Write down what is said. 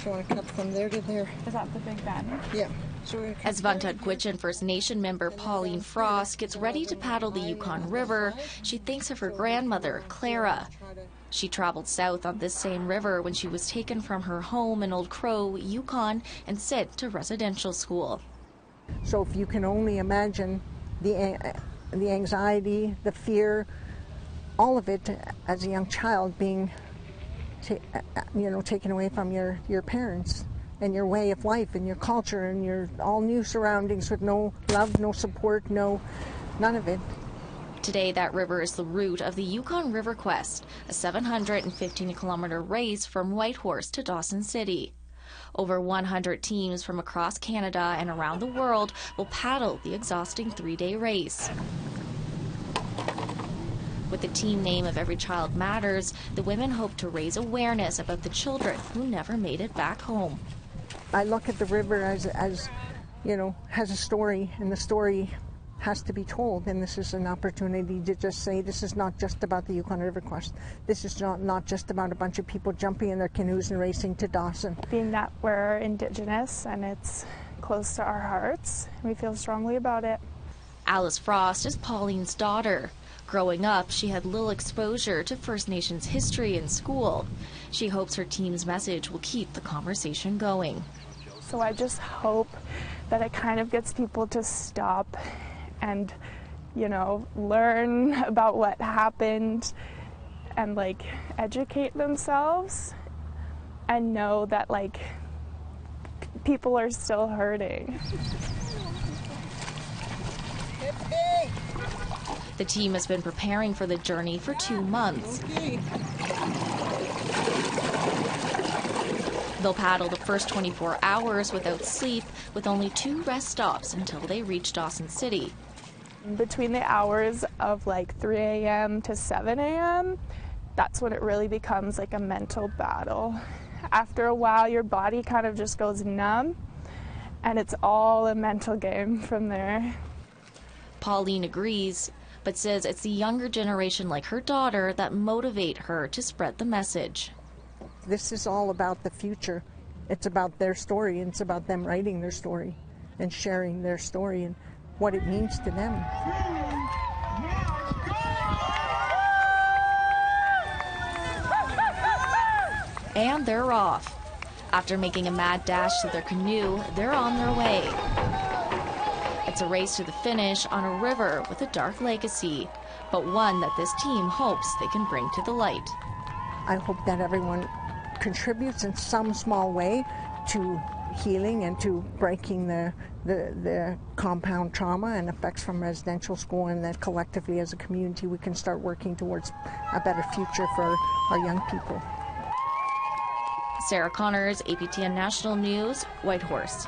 if you want to cut from there to there. Is that the Big Bend? Yeah. As Vuntut-Gwitchin First Nation member Pauline Frost gets ready to paddle the Yukon River, she thinks of her grandmother, Clara. She traveled south on this same river when she was taken from her home in Old Crow, Yukon, and sent to residential school. So if you can only imagine the anxiety, the fear, all of it as a young child being taken away from your parents and your way of life and your culture and your all new surroundings with no love, no support, none of it. Today, that river is the route of the Yukon River Quest, a 715-kilometer race from Whitehorse to Dawson City. Over 100 teams from across Canada and around the world will paddle the exhausting 3-day race. With the team name of Every Child Matters, the women hope to raise awareness about the children who never made it back home. I look at the river as has a story, and the story has to be told, and this is an opportunity to just say this is not just about the Yukon River Quest. This is not just about a bunch of people jumping in their canoes and racing to Dawson. Being that we're Indigenous and it's close to our hearts, we feel strongly about it. Alice Frost is Pauline's daughter. Growing up, she had little exposure to First Nations history in school. She hopes her team's message will keep the conversation going. So I just hope that it kind of gets people to stop and, learn about what happened and, educate themselves and know that, people are still hurting. The team has been preparing for the journey for 2 months. They'll paddle the first 24 hours without sleep, with only 2 rest stops until they reach Dawson City. Between the hours of 3 a.m. to 7 a.m., that's when it really becomes a mental battle. After a while, your body kind of just goes numb, and it's all a mental game from there. Pauline agrees, but says it's the younger generation like her daughter that motivate her to spread the message. This is all about the future. It's about their story, and it's about them writing their story and sharing their story and what it means to them. And they're off. After making a mad dash to their canoe, they're on their way. It's a race to the finish on a river with a dark legacy, but one that this team hopes they can bring to the light. I hope that everyone contributes in some small way to healing and to breaking the compound trauma and effects from residential school, and that collectively as a community we can start working towards a better future for our young people. Sarah Connors, APTN National News, Whitehorse.